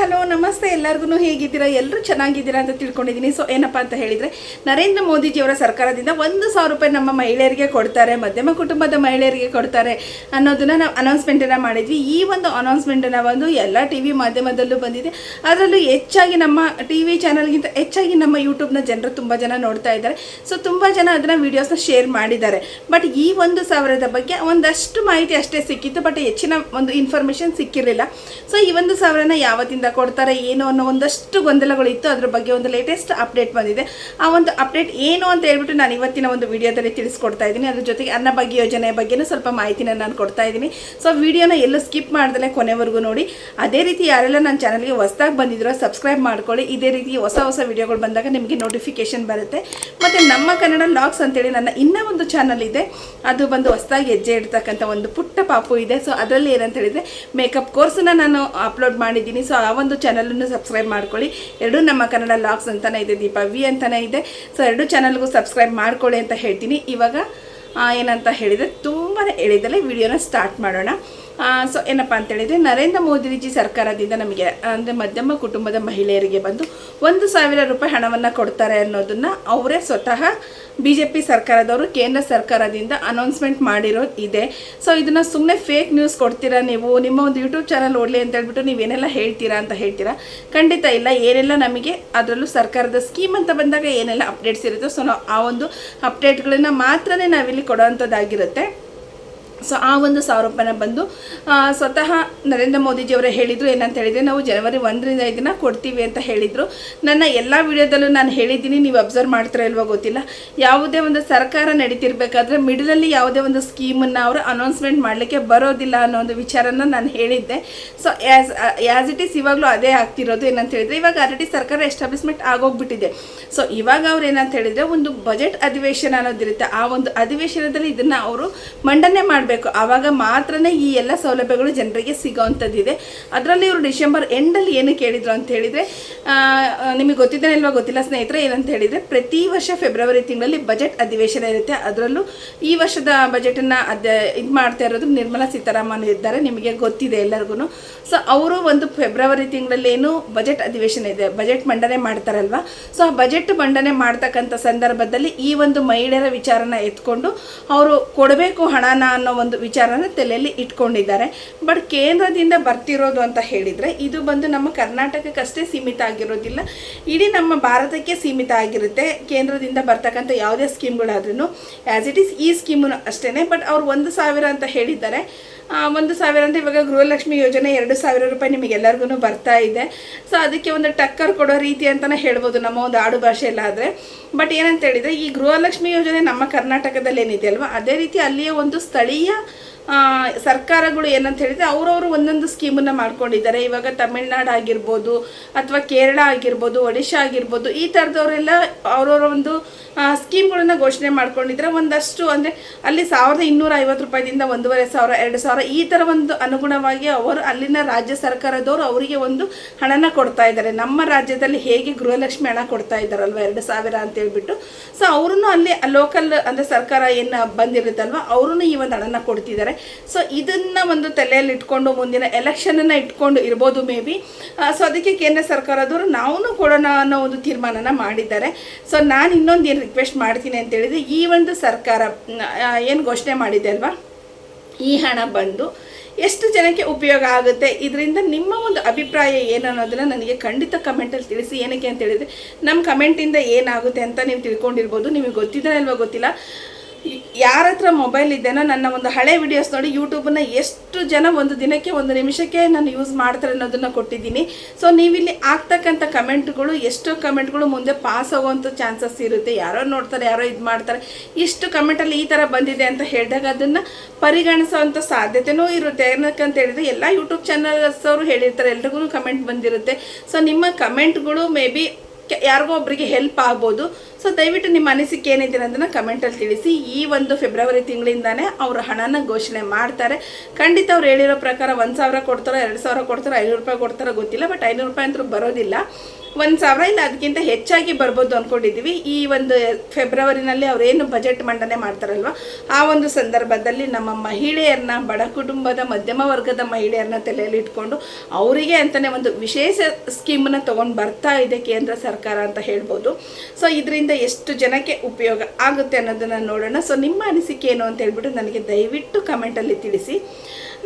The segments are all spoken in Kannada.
ಹಲೋ ನಮಸ್ತೆ ಎಲ್ಲರಿಗೂ ಹೇಗಿದ್ದೀರಾ ಎಲ್ಲರೂ ಚೆನ್ನಾಗಿದ್ದೀರಾ ಅಂತ ತಿಳ್ಕೊಂಡಿದ್ದೀನಿ. ಸೊ ಏನಪ್ಪ ಅಂತ ಹೇಳಿದರೆ ನರೇಂದ್ರ ಮೋದಿಜಿಯವರ ಸರ್ಕಾರದಿಂದ 1,000 ರೂಪಾಯಿ ನಮ್ಮ ಮಹಿಳೆಯರಿಗೆ ಕೊಡ್ತಾರೆ, ಮಧ್ಯಮ ಕುಟುಂಬದ ಮಹಿಳೆಯರಿಗೆ ಕೊಡ್ತಾರೆ ಅನ್ನೋದನ್ನು ನಾವು ಅನೌನ್ಸ್ಮೆಂಟನ್ನು ಮಾಡಿದ್ವಿ. ಈ ಒಂದು ಅನೌನ್ಸ್ಮೆಂಟನ್ನು ಬಂದು ಎಲ್ಲ ಟಿ ವಿ ಮಾಧ್ಯಮದಲ್ಲೂ ಬಂದಿದೆ. ಅದರಲ್ಲೂ ಹೆಚ್ಚಾಗಿ ನಮ್ಮ ಟಿ ವಿ ಚಾನಲ್ಗಿಂತ ಹೆಚ್ಚಾಗಿ ನಮ್ಮ ಯೂಟ್ಯೂಬ್ನ ಜನರು ತುಂಬ ಜನ ನೋಡ್ತಾ ಇದ್ದಾರೆ. ಸೊ ತುಂಬ ಜನ ಅದನ್ನು ವೀಡಿಯೋಸ್ನ ಶೇರ್ ಮಾಡಿದ್ದಾರೆ. ಬಟ್ ಈ 1,000ದ ಬಗ್ಗೆ ಒಂದಷ್ಟು ಮಾಹಿತಿ ಅಷ್ಟೇ ಸಿಕ್ಕಿತ್ತು, ಬಟ್ ಹೆಚ್ಚಿನ ಒಂದು ಇನ್ಫಾರ್ಮೇಷನ್ ಸಿಕ್ಕಿರಲಿಲ್ಲ. ಸೊ ಈ 1,000ನ ಯಾವತ್ತಿಂದ ಕೊಡ್ತಾರೆ ಏನು ಅನ್ನೋ ಒಂದಷ್ಟು ಗೊಂದಲಗಳಿತ್ತು. ಅದ್ರ ಬಗ್ಗೆ ಒಂದು ಲೇಟೆಸ್ಟ್ ಅಪ್ಡೇಟ್ ಬಂದಿದೆ. ಆ ಒಂದು ಅಪ್ಡೇಟ್ ಏನು ಅಂತ ಹೇಳ್ಬಿಟ್ಟು ನಾನು ಇವತ್ತಿನ ಒಂದು ವಿಡಿಯೋದಲ್ಲಿ ತಿಳಿಸ್ಕೊಡ್ತಾ ಇದ್ದೀನಿ. ಅದ್ರ ಜೊತೆಗೆ ಅನ್ನಭಾಗ್ಯ ಯೋಜನೆ ಬಗ್ಗೆನೂ ಸ್ವಲ್ಪ ಮಾಹಿತಿನ ನಾನು ಕೊಡ್ತಾ ಇದ್ದೀನಿ. ಸೊ ವಿಡಿಯೋನ ಎಲ್ಲೂ ಸ್ಕಿಪ್ ಮಾಡ್ದಲೇ ಕೊನೆವರೆಗೂ ನೋಡಿ. ಅದೇ ರೀತಿ ಯಾರೆಲ್ಲ ನನ್ನ ಚಾನಲ್ಗೆ ಹೊಸದಾಗಿ ಬಂದಿದ್ರೋ ಸಬ್ಸ್ಕ್ರೈಬ್ ಮಾಡ್ಕೊಳ್ಳಿ. ಇದೇ ರೀತಿ ಹೊಸ ಹೊಸ ವಿಡಿಯೋಗಳು ಬಂದಾಗ ನಿಮಗೆ ನೋಟಿಫಿಕೇಶನ್ ಬರುತ್ತೆ. ಮತ್ತು ನಮ್ಮ ಕನ್ನಡ ಲಾಗ್ಸ್ ಅಂತೇಳಿ ನನ್ನ ಇನ್ನೂ ಒಂದು ಚಾನಲ್ ಇದೆ, ಅದು ಬಂದು ಹೊಸದಾಗಿ ಹೆಜ್ಜೆ ಇಡ್ತಕ್ಕಂಥ ಒಂದು ಪುಟ್ಟ ಪಾಪು ಇದೆ. ಸೊ ಅದರಲ್ಲಿ ಏನಂತ ಹೇಳಿದರೆ ಮೇಕಪ್ ಕೋರ್ಸನ್ನ ನಾನು ಅಪ್ಲೋಡ್ ಮಾಡಿದ್ದೀನಿ. ಸೊ ಆ ಒಂದು ಚಾನಲನ್ನು ಸಬ್ಸ್ಕ್ರೈಬ್ ಮಾಡ್ಕೊಳ್ಳಿ. ಎರಡೂ ನಮ್ಮ ಕನ್ನಡ ಲಾಗ್ಸ್ ಅಂತಲೇ ಇದೆ, ದೀಪಾ ವಿ ಅಂತಲೇ ಇದೆ. ಸೊ ಎರಡು ಚಾನಲ್ಗೂ ಸಬ್ಸ್ಕ್ರೈಬ್ ಮಾಡ್ಕೊಳ್ಳಿ ಅಂತ ಹೇಳ್ತೀನಿ. ಇವಾಗ ಏನಂತ ಹೇಳಿದರೆ ತುಂಬಾ ಹೇಳಿದಲ್ಲೇ ವಿಡಿಯೋನ ಸ್ಟಾರ್ಟ್ ಮಾಡೋಣ. ಸೊ ಏನಪ್ಪ ಅಂತೇಳಿದರೆ ನರೇಂದ್ರ ಮೋದಿಜಿ ಸರ್ಕಾರದಿಂದ ನಮಗೆ ಅಂದರೆ ಮಧ್ಯಮ ಕುಟುಂಬದ ಮಹಿಳೆಯರಿಗೆ ಬಂದು 1,000 ರೂಪಾಯಿ ಹಣವನ್ನು ಕೊಡ್ತಾರೆ ಅನ್ನೋದನ್ನು ಅವರೇ ಸ್ವತಃ BJP ಸರ್ಕಾರದವರು ಕೇಂದ್ರ ಸರ್ಕಾರದಿಂದ ಅನೌನ್ಸ್ಮೆಂಟ್ ಮಾಡಿರೋದು ಇದೆ. ಸೊ ಇದನ್ನು ಸುಮ್ಮನೆ ಫೇಕ್ ನ್ಯೂಸ್ ಕೊಡ್ತೀರಾ ನೀವು, ನಿಮ್ಮ ಒಂದು ಯೂಟ್ಯೂಬ್ ಚಾನಲ್ ಓಡಲಿ ಅಂತ ಹೇಳ್ಬಿಟ್ಟು ನೀವೇನೆಲ್ಲ ಹೇಳ್ತೀರಾ ಅಂತ ಹೇಳ್ತೀರಾ. ಖಂಡಿತ ಇಲ್ಲ. ಏನೆಲ್ಲ ನಮಗೆ ಅದರಲ್ಲೂ ಸರ್ಕಾರದ ಸ್ಕೀಮ್ ಅಂತ ಬಂದಾಗ ಏನೆಲ್ಲ ಅಪ್ಡೇಟ್ಸ್ ಇರುತ್ತೋ ಸೊ ನಾವು ಆ ಒಂದು ಅಪ್ಡೇಟ್ಗಳನ್ನು ಮಾತ್ರ ನಾವಿಲ್ಲಿ ಕೊಡೋವಂಥದ್ದಾಗಿರುತ್ತೆ. ಸೊ ಆ 1,000 ರೂಪಾಯಿನ ಬಂದು ಸ್ವತಃ ನರೇಂದ್ರ ಮೋದಿಜಿಯವರೇ ಹೇಳಿದರು. ಏನಂತ ಹೇಳಿದರೆ ನಾವು ಜನವರಿ 1ರಿಂದ ಇದನ್ನು ಕೊಡ್ತೀವಿ ಅಂತ ಹೇಳಿದರು. ನನ್ನ ಎಲ್ಲ ವಿಡಿಯೋದಲ್ಲೂ ನಾನು ಹೇಳಿದ್ದೀನಿ, ನೀವು ಅಬ್ಸರ್ವ್ ಮಾಡ್ತೀರಾ ಇಲ್ವೋ ಗೊತ್ತಿಲ್ಲ. ಯಾವುದೇ ಒಂದು ಸರ್ಕಾರ ನಡೀತಿರ್ಬೇಕಾದ್ರೆ ಮಿಡಲಲ್ಲಿ ಯಾವುದೇ ಒಂದು ಸ್ಕೀಮನ್ನು ಅವರು ಅನೌನ್ಸ್ಮೆಂಟ್ ಮಾಡಲಿಕ್ಕೆ ಬರೋದಿಲ್ಲ ಅನ್ನೋ ಒಂದು ವಿಚಾರನ ನಾನು ಹೇಳಿದ್ದೆ. ಸೊ ಆ್ಯಸ್ ಇಟ್ ಈಸ್ ಇವಾಗಲೂ ಅದೇ ಆಗ್ತಿರೋದು. ಏನಂತ ಹೇಳಿದರೆ ಇವಾಗ ಆಲ್ರೆಡಿ ಸರ್ಕಾರ ಎಸ್ಟಾಬ್ಲಿಷ್ಮೆಂಟ್ ಆಗೋಗ್ಬಿಟ್ಟಿದೆ. ಸೊ ಇವಾಗ ಅವ್ರು ಏನಂತ ಹೇಳಿದರೆ ಒಂದು ಬಜೆಟ್ ಅಧಿವೇಶನ ಅನ್ನೋದಿರುತ್ತೆ. ಆ ಒಂದು ಅಧಿವೇಶನದಲ್ಲಿ ಇದನ್ನು ಅವರು ಮಂಡನೆ ಮಾಡಬೇಕು. ಆವಾಗ ಮಾತ್ರನೇ ಈ ಎಲ್ಲ ಸೌಲಭ್ಯಗಳು ಜನರಿಗೆ ಸಿಗೋವಂಥದ್ದಿದೆ. ಅದರಲ್ಲಿ ಇವರು ಡಿಸೆಂಬರ್ ಎಂಡಲ್ಲಿ ಏನು ಕೇಳಿದ್ರು ಅಂತ ಹೇಳಿದರೆ ನಿಮಗೆ ಗೊತ್ತಿದ್ದೇನೆ ಇಲ್ವಾ ಗೊತ್ತಿಲ್ಲ ಸ್ನೇಹಿತರೆ. ಏನಂತ ಹೇಳಿದರೆ ಪ್ರತಿ ವರ್ಷ ಫೆಬ್ರವರಿ ತಿಂಗಳಲ್ಲಿ ಬಜೆಟ್ ಅಧಿವೇಶನ ಇರುತ್ತೆ. ಅದರಲ್ಲೂ ಈ ವರ್ಷದ ಬಜೆಟನ್ನು ಇದು ಮಾಡ್ತಾ ಇರೋದು ನಿರ್ಮಲಾ ಸೀತಾರಾಮನ್ ಇದ್ದಾರೆ, ನಿಮಗೆ ಗೊತ್ತಿದೆ ಎಲ್ಲರಿಗೂ. ಸೊ ಅವರು ಒಂದು ಫೆಬ್ರವರಿ ತಿಂಗಳಲ್ಲಿ ಏನು ಬಜೆಟ್ ಅಧಿವೇಶನ ಇದೆ, ಬಜೆಟ್ ಮಂಡನೆ ಮಾಡ್ತಾರಲ್ವ. ಸೊ ಆ ಬಜೆಟ್ ಮಂಡನೆ ಮಾಡ್ತಕ್ಕಂಥ ಸಂದರ್ಭದಲ್ಲಿ ಈ ಒಂದು ಮಹಿಳೆಯರ ವಿಚಾರನ ಎತ್ಕೊಂಡು ಅವರು ಕೊಡಬೇಕು ಹಣನ ಅನ್ನೋ ಒಂದು ವಿಚಾರನ ತಲೆಯಲ್ಲಿ ಇಟ್ಕೊಂಡಿದ್ದಾರೆ. ಬಟ್ ಕೇಂದ್ರದಿಂದ ಬರ್ತಿರೋದು ಅಂತ ಹೇಳಿದರೆ ಇದು ಬಂದು ನಮ್ಮ ಕರ್ನಾಟಕಕ್ಕಷ್ಟೇ ಸೀಮಿತ ಆಗಿರೋದಿಲ್ಲ, ಇಡೀ ನಮ್ಮ ಭಾರತಕ್ಕೆ ಸೀಮಿತ ಆಗಿರುತ್ತೆ. ಕೇಂದ್ರದಿಂದ ಬರ್ತಕ್ಕಂಥ ಯಾವುದೇ ಸ್ಕೀಮ್ಗಳಾದ್ರೂ ಆ್ಯಸ್ ಇಟ್ ಈಸ್ ಈ ಸ್ಕೀಮು ಅಷ್ಟೇ. ಬಟ್ ಅವ್ರು 1,000 ಅಂತ ಹೇಳಿದ್ದಾರೆ. 1,000 ಅಂತ ಇವಾಗ ಗೃಹಲಕ್ಷ್ಮಿ ಯೋಜನೆ 2,000 ರೂಪಾಯಿ ನಿಮಗೆಲ್ಲರಿಗೂ ಬರ್ತಾ ಇದೆ. ಸೊ ಅದಕ್ಕೆ ಒಂದು ಟಕ್ಕರ್ ಕೊಡೋ ರೀತಿ ಅಂತಲೇ ಹೇಳ್ಬೋದು ನಮ್ಮ ಒಂದು ಆಡು ಭಾಷೆಯಲ್ಲಾದರೆ. ಬಟ್ ಏನಂತ ಹೇಳಿದರೆ ಈ ಗೃಹಲಕ್ಷ್ಮಿ ಯೋಜನೆ ನಮ್ಮ ಕರ್ನಾಟಕದಲ್ಲಿ ಏನಿದೆ ಅಲ್ವಾ, ಅದೇ ರೀತಿ ಅಲ್ಲಿಯ ಒಂದು ಸ್ಥಳೀಯ ಸರ್ಕಾರಗಳು ಏನಂತ ಹೇಳಿದರೆ ಅವರವರು ಒಂದೊಂದು ಸ್ಕೀಮನ್ನು ಮಾಡ್ಕೊಂಡಿದ್ದಾರೆ. ಇವಾಗ ತಮಿಳ್ನಾಡು ಆಗಿರ್ಬೋದು ಅಥವಾ ಕೇರಳ ಆಗಿರ್ಬೋದು, ಒಡಿಶಾ ಆಗಿರ್ಬೋದು, ಈ ಥರದವರೆಲ್ಲ ಅವರವರ ಒಂದು ಸ್ಕೀಮ್ಗಳನ್ನು ಘೋಷಣೆ ಮಾಡ್ಕೊಂಡಿದ್ರೆ ಒಂದಷ್ಟು ಅಂದರೆ ಅಲ್ಲಿ 1,250 ರೂಪಾಯಿದಿಂದ 1,500, 2,000 ಈ ಥರ ಒಂದು ಅನುಗುಣವಾಗಿ ಅವರು ಅಲ್ಲಿನ ರಾಜ್ಯ ಸರ್ಕಾರದವರು ಅವರಿಗೆ ಒಂದು ಹಣನ ಕೊಡ್ತಾ ಇದ್ದಾರೆ. ನಮ್ಮ ರಾಜ್ಯದಲ್ಲಿ ಹೇಗೆ ಗೃಹಲಕ್ಷ್ಮಿ ಹಣ ಕೊಡ್ತಾ ಇದ್ದಾರಲ್ವ 2,000 ಅಂತ ಹೇಳ್ಬಿಟ್ಟು, ಸೊ ಅವ್ರೂ ಅಲ್ಲಿ ಲೋಕಲ್ ಅಂದರೆ ಸರ್ಕಾರ ಏನು ಬಂದಿರುತ್ತಲ್ವ ಅವರು ಈ ಒಂದು ಹಣನ ಕೊಡ್ತಿದ್ದಾರೆ. ಸೊ ಇದನ್ನು ಒಂದು ತಲೆಯಲ್ಲಿ ಇಟ್ಕೊಂಡು ಮುಂದಿನ ಎಲೆಕ್ಷನನ್ನು ಇಟ್ಕೊಂಡು ಇರ್ಬೋದು ಮೇ ಬಿ. ಸೊ ಅದಕ್ಕೆ ಕೇಂದ್ರ ಸರ್ಕಾರದವರು ನಾವು ಕೊಡೋಣ ಅನ್ನೋ ಒಂದು ತೀರ್ಮಾನನ ಮಾಡಿದ್ದಾರೆ. ಸೊ ನಾನು ಇನ್ನೊಂದು ಏನು ರಿಕ್ವೆಸ್ಟ್ ಮಾಡ್ತೀನಿ ಅಂತ ಹೇಳಿದರೆ ಈ ಒಂದು ಸರ್ಕಾರ ಏನು ಘೋಷಣೆ ಮಾಡಿದೆ ಅಲ್ವಾ, ಈ ಹಣ ಬಂದು ಎಷ್ಟು ಜನಕ್ಕೆ ಉಪಯೋಗ ಆಗುತ್ತೆ, ಇದರಿಂದ ನಿಮ್ಮ ಒಂದು ಅಭಿಪ್ರಾಯ ಏನು ಅನ್ನೋದನ್ನು ನನಗೆ ಖಂಡಿತ ಕಮೆಂಟಲ್ಲಿ ತಿಳಿಸಿ. ಏನಕ್ಕೆ ಅಂತ ಹೇಳಿದರೆ ನಮ್ಮ ಕಮೆಂಟಿಂದ ಏನಾಗುತ್ತೆ ಅಂತ ನೀವು ತಿಳ್ಕೊಂಡಿರ್ಬೋದು. ನಿಮಗೆ ಗೊತ್ತಿದ್ರೆ ಅಲ್ವಾ ಗೊತ್ತಿಲ್ಲ, ಯಾರ ಹತ್ರ ಮೊಬೈಲ್ ಇದ್ದೇನೋ ನನ್ನ ಒಂದು ಹಳೆ ವಿಡಿಯೋಸ್ ನೋಡಿ ಯೂಟ್ಯೂಬನ್ನು ಎಷ್ಟು ಜನ ಒಂದು ದಿನಕ್ಕೆ 1 ನಿಮಿಷಕ್ಕೆ ನಾನು ಯೂಸ್ ಮಾಡ್ತಾರೆ ಅನ್ನೋದನ್ನು ಕೊಟ್ಟಿದ್ದೀನಿ. ಸೊ ನೀವಿಲ್ಲಿ ಆಗ್ತಕ್ಕಂಥ ಕಮೆಂಟ್ಗಳು ಎಷ್ಟೋ ಕಮೆಂಟ್ಗಳು ಮುಂದೆ ಪಾಸ್ ಆಗುವಂಥ ಚಾನ್ಸಸ್ ಇರುತ್ತೆ. ಯಾರೋ ನೋಡ್ತಾರೆ, ಯಾರೋ ಇದು ಮಾಡ್ತಾರೆ, ಇಷ್ಟು ಕಮೆಂಟಲ್ಲಿ ಈ ಥರ ಬಂದಿದೆ ಅಂತ ಹೇಳಿದಾಗ ಅದನ್ನು ಪರಿಗಣಿಸೋವಂಥ ಸಾಧ್ಯತೆಯೂ ಇರುತ್ತೆ. ಏನಕ್ಕಂತ ಹೇಳಿದರೆ ಎಲ್ಲ ಯೂಟ್ಯೂಬ್ ಚಾನಲ್ಸ್ ಅವರು ಹೇಳಿರ್ತಾರೆ, ಎಲ್ರಿಗೂ ಕಮೆಂಟ್ ಬಂದಿರುತ್ತೆ. ಸೊ ನಿಮ್ಮ ಕಮೆಂಟ್ಗಳು ಮೇ ಬಿ ಯಾರಿಗೋ ಒಬ್ಬರಿಗೆ ಹೆಲ್ಪ್ ಆಗ್ಬೋದು. ಸೊ ದಯವಿಟ್ಟು ನಿಮ್ಮ ಅನಿಸಿಕೆ ಏನಿದೆ ಅನ್ನೋದನ್ನು ಕಮೆಂಟಲ್ಲಿ ತಿಳಿಸಿ. ಈ ಒಂದು ಫೆಬ್ರವರಿ ತಿಂಗಳಿಂದಾನೇ ಅವರು ಹಣನ ಘೋಷಣೆ ಮಾಡ್ತಾರೆ. ಖಂಡಿತ ಅವ್ರು ಹೇಳಿರೋ ಪ್ರಕಾರ 1,000 ಕೊಡ್ತಾರೋ 2,000 ಕೊಡ್ತಾರೋ 500 ರೂಪಾಯಿ ಕೊಡ್ತಾರೋ ಗೊತ್ತಿಲ್ಲ, ಬಟ್ 500 ರೂಪಾಯಿ ಅಂತೂ ಬರೋದಿಲ್ಲ. 1,000 ಇಲ್ಲ ಅದಕ್ಕಿಂತ ಹೆಚ್ಚಾಗಿ ಬರ್ಬೋದು ಅಂದ್ಕೊಂಡಿದ್ದೀವಿ. ಈ ಒಂದು ಫೆಬ್ರವರಿನಲ್ಲಿ ಅವರೇನು ಬಜೆಟ್ ಮಂಡನೆ ಮಾಡ್ತಾರಲ್ವ, ಆ ಒಂದು ಸಂದರ್ಭದಲ್ಲಿ ನಮ್ಮ ಮಹಿಳೆಯರನ್ನ, ಬಡ ಕುಟುಂಬದ ಮಧ್ಯಮ ವರ್ಗದ ಮಹಿಳೆಯರನ್ನ ತಲೆಯಲ್ಲಿ ಇಟ್ಕೊಂಡು ಅವರಿಗೆ ಅಂತಲೇ ಒಂದು ವಿಶೇಷ ಸ್ಕೀಮನ್ನು ತೊಗೊಂಡು ಬರ್ತಾ ಇದೆ ಕೇಂದ್ರ ಸರ್ಕಾರ ಅಂತ ಹೇಳ್ಬೋದು. ಸೊ ಇದರಿಂದ ಎಷ್ಟು ಜನಕ್ಕೆ ಉಪಯೋಗ ಆಗುತ್ತೆ ಅನ್ನೋದನ್ನು ನೋಡೋಣ. ಸೊ ನಿಮ್ಮ ಅನಿಸಿಕೆ ಏನು ಅಂತ ಹೇಳ್ಬಿಟ್ಟು ನನಗೆ ದಯವಿಟ್ಟು ಕಮೆಂಟಲ್ಲಿ ತಿಳಿಸಿ.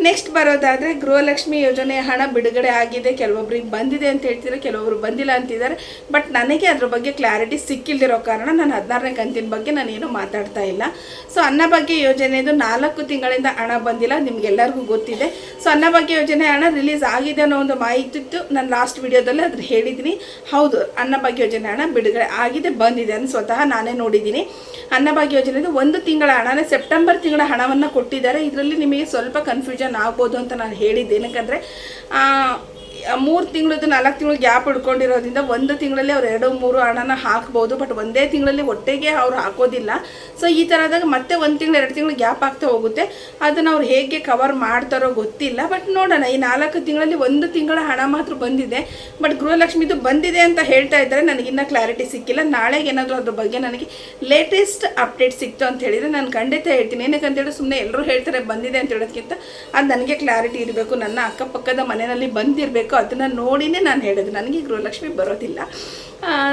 ನೆಕ್ಸ್ಟ್ ಬರೋದಾದರೆ ಗೃಹಲಕ್ಷ್ಮಿ ಯೋಜನೆ ಹಣ ಬಿಡುಗಡೆ ಆಗಿದೆ, ಕೆಲವೊಬ್ರಿಗೆ ಬಂದಿದೆ ಅಂತ ಹೇಳ್ತಿದ್ದಾರೆ, ಕೆಲವೊಬ್ರು ಬಂದಿಲ್ಲ ಅಂತಿದ್ದಾರೆ. ಬಟ್ ನನಗೆ ಅದ್ರ ಬಗ್ಗೆ ಕ್ಲಾರಿಟಿ ಸಿಕ್ಕಿಲ್ದಿರೋ ಕಾರಣ ನಾನು 16ನೇ ಕಂತಿನ ಬಗ್ಗೆ ನಾನೇನು ಮಾತಾಡ್ತಾ ಇಲ್ಲ. ಸೊ ಅನ್ನಭಾಗ್ಯ ಯೋಜನೆದು 4 ತಿಂಗಳಿಂದ ಹಣ ಬಂದಿಲ್ಲ, ನಿಮಗೆಲ್ಲರಿಗೂ ಗೊತ್ತಿದೆ. ಸೊ ಅನ್ನಭಾಗ್ಯ ಯೋಜನೆ ಹಣ ರಿಲೀಸ್ ಆಗಿದೆ ಅನ್ನೋ ಒಂದು ಮಾಹಿತಿ ಇತ್ತು. ನಾನು ಲಾಸ್ಟ್ ವಿಡಿಯೋದಲ್ಲಿ ಅದ್ರ ಹೇಳಿದ್ದೀನಿ. ಹೌದು, ಅನ್ನಭಾಗ್ಯ ಯೋಜನೆ ಹಣ ಬಿಡುಗಡೆ ಆಗಿದೆ, ಬಂದಿದೆ ಅಂತ ಸ್ವತಃ ನಾನೇ ನೋಡಿದ್ದೀನಿ. ಅನ್ನಭಾಗ್ಯ ಯೋಜನೆದು 1 ತಿಂಗಳ ಹಣನೇ ಸೆಪ್ಟೆಂಬರ್ ತಿಂಗಳ ಹಣವನ್ನು ಕೊಟ್ಟಿದ್ದಾರೆ. ಇದರಲ್ಲಿ ನಿಮಗೆ ಸ್ವಲ್ಪ ಕನ್ಫ್ಯೂಷನ್ ಆಗ್ಬೋದು ಅಂತ ನಾನು ಹೇಳಿದ್ದೆ. ಏನಕ್ಕಂದರೆ 3 ತಿಂಗಳದ್ದು 4 ತಿಂಗಳು ಗ್ಯಾಪ್ ಹಿಡ್ಕೊಂಡಿರೋದ್ರಿಂದ 1 ತಿಂಗಳಲ್ಲಿ ಅವ್ರು 2-3 ಹಣನ ಹಾಕ್ಬೋದು, ಬಟ್ ಒಂದೇ ತಿಂಗಳಲ್ಲಿ ಒಟ್ಟಿಗೆ ಅವ್ರು ಹಾಕೋದಿಲ್ಲ. ಸೊ ಈ ಥರದಾಗ ಮತ್ತೆ 1 ತಿಂಗಳು 2 ತಿಂಗಳು ಗ್ಯಾಪ್ ಆಗ್ತಾ ಹೋಗುತ್ತೆ. ಅದನ್ನು ಅವ್ರು ಹೇಗೆ ಕವರ್ ಮಾಡ್ತಾರೋ ಗೊತ್ತಿಲ್ಲ. ಬಟ್ ನೋಡೋಣ, ಈ 4 ತಿಂಗಳಲ್ಲಿ 1 ತಿಂಗಳ ಹಣ ಮಾತ್ರ ಬಂದಿದೆ. ಬಟ್ ಗೃಹಲಕ್ಷ್ಮಿದು ಬಂದಿದೆ ಅಂತ ಹೇಳ್ತಾ ಇದ್ದಾರೆ, ನನಗಿನ್ನ ಕ್ಲಾರಿಟಿ ಸಿಕ್ಕಿಲ್ಲ. ನಾಳೆಗೆ ಏನಾದರೂ ಅದ್ರ ಬಗ್ಗೆ ನನಗೆ ಲೇಟೆಸ್ಟ್ ಅಪ್ಡೇಟ್ ಸಿಕ್ತು ಅಂತ ಹೇಳಿದರೆ ನಾನು ಖಂಡಿತ ಹೇಳ್ತೀನಿ. ಏನಕ್ಕಂತೇಳಿ ಸುಮ್ಮನೆ ಎಲ್ಲರೂ ಹೇಳ್ತಾರೆ ಬಂದಿದೆ ಅಂತ ಹೇಳೋದಕ್ಕಿಂತ ಅದು ನನಗೆ ಕ್ಲಾರಿಟಿ ಇರಬೇಕು, ನನ್ನ ಅಕ್ಕಪಕ್ಕದ ಮನೆಯಲ್ಲಿ ಬಂದಿರಬೇಕು, ಅದನ್ನು ನೋಡಿನೇ ನಾನು ಹೇಳಿದೆ. ನನಗೆ ಗೃಹಲಕ್ಷ್ಮಿ ಬರೋದಿಲ್ಲ.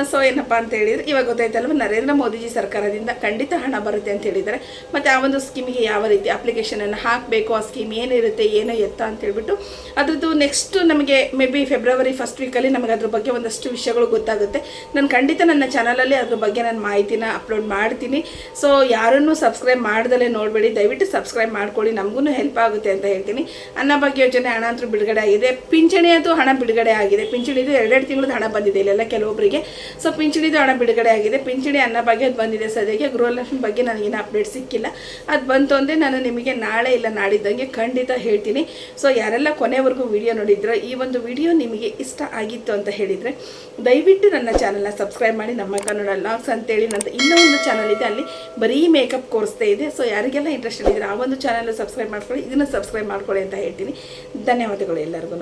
ಸೊ ಏನಪ್ಪ ಅಂತ ಹೇಳಿದರೆ ಇವಾಗ ಗೊತ್ತಾಯ್ತಲ್ವ, ನರೇಂದ್ರ ಮೋದಿಜಿ ಸರ್ಕಾರದಿಂದ ಖಂಡಿತ ಹಣ ಬರುತ್ತೆ ಅಂತ ಹೇಳಿದ್ದಾರೆ. ಮತ್ತು ಆ ಒಂದು ಸ್ಕೀಮಿಗೆ ಯಾವ ರೀತಿ ಅಪ್ಲಿಕೇಶನನ್ನು ಹಾಕಬೇಕು, ಆ ಸ್ಕೀಮ್ ಏನಿರುತ್ತೆ, ಏನೋ ಎತ್ತ ಅಂತ ಹೇಳ್ಬಿಟ್ಟು ಅದ್ರದ್ದು ನೆಕ್ಸ್ಟ್ ನಮಗೆ ಮೇ ಬಿ ಫೆಬ್ರವರಿ ಫಸ್ಟ್ ವೀಕಲ್ಲಿ ನಮಗೆ ಅದ್ರ ಬಗ್ಗೆ ಒಂದಷ್ಟು ವಿಷಯಗಳು ಗೊತ್ತಾಗುತ್ತೆ. ನಾನು ಖಂಡಿತ ನನ್ನ ಚಾನಲಲ್ಲಿ ಅದ್ರ ಬಗ್ಗೆ ನಾನು ಮಾಹಿತಿನ ಅಪ್ಲೋಡ್ ಮಾಡ್ತೀನಿ. ಸೊ ಯಾರನ್ನೂ ಸಬ್ಸ್ಕ್ರೈಬ್ ಮಾಡ್ದಲೇ ನೋಡಬೇಡಿ, ದಯವಿಟ್ಟು ಸಬ್ಸ್ಕ್ರೈಬ್ ಮಾಡ್ಕೊಳ್ಳಿ, ನಮಗೂ ಹೆಲ್ಪ್ ಆಗುತ್ತೆ ಅಂತ ಹೇಳ್ತೀನಿ. ಅನ್ನಭಾಗ್ಯ ಯೋಜನೆ ಹಣ ಅಂತೂ ಬಿಡುಗಡೆ ಆಗಿದೆ. ಪಿಂಚಣಿಯದು ಹಣ ಬಿಡುಗಡೆ ಆಗಿದೆ. ಪಿಂಚಣಿದು 2 ತಿಂಗಳದ ಹಣ ಬಂದಿದೆ ಇಲ್ಲೆಲ್ಲ ಕೆಲವೊಬ್ಬರಿಗೆ. ಸೊ ಪಿಂಚಣಿದು ಹಣ ಬಿಡುಗಡೆ ಆಗಿದೆ. ಪಿಂಚಣಿ ಅನ್ನಭಾಗ್ಯದ ಬಂದಿದೆ ಸದ್ಯಕ್ಕೆ. ಗೃಹಲಕ್ಷ್ಮಿ ಬಗ್ಗೆ ನನಗೇನು ಅಪ್ಡೇಟ್ ಸಿಕ್ಕಿಲ್ಲ. ಅದು ಬಂತು ಅಂದರೆ ನಾನು ನಿಮಗೆ ನಾಳೆ ಇಲ್ಲ ನಾಡಿದ್ದಂಗೆ ಖಂಡಿತ ಹೇಳ್ತೀನಿ. ಸೊ ಯಾರೆಲ್ಲ ಕೊನೆವರೆಗೂ ವಿಡಿಯೋ ನೋಡಿದ್ರೋ, ಈ ಒಂದು ವಿಡಿಯೋ ನಿಮಗೆ ಇಷ್ಟ ಆಗಿತ್ತು ಅಂತ ಹೇಳಿದರೆ ದಯವಿಟ್ಟು ನನ್ನ ಚಾನಲ್ನ ಸಬ್ಸ್ಕ್ರೈಬ್ ಮಾಡಿ. ನಮ್ಮ ಕನ್ನಡ ಲಾಗ್ಸ್ ಅಂತೇಳಿ ನಂದು ಇನ್ನೂ ಒಂದು ಚಾನಲ್ ಇದೆ, ಅಲ್ಲಿ ಬರೀ ಮೇಕಪ್ ಕೋರ್ಸ್ತಾ ಇದೆ. ಸೊ ಯಾರಿಗೆಲ್ಲ ಇಂಟ್ರೆಸ್ಟ್ ಇದ್ದರೆ ಆ ಒಂದು ಚಾನಲ್ ಸಬ್ಸ್ಕ್ರೈಬ್ ಮಾಡ್ಕೊಳ್ಳಿ, ಇದನ್ನು ಸಬ್ಸ್ಕ್ರೈಬ್ ಮಾಡ್ಕೊಳ್ಳಿ ಅಂತ ಹೇಳ್ತೀನಿ. ಧನ್ಯವಾದಗಳು ಎಲ್ಲರಿಗೂ.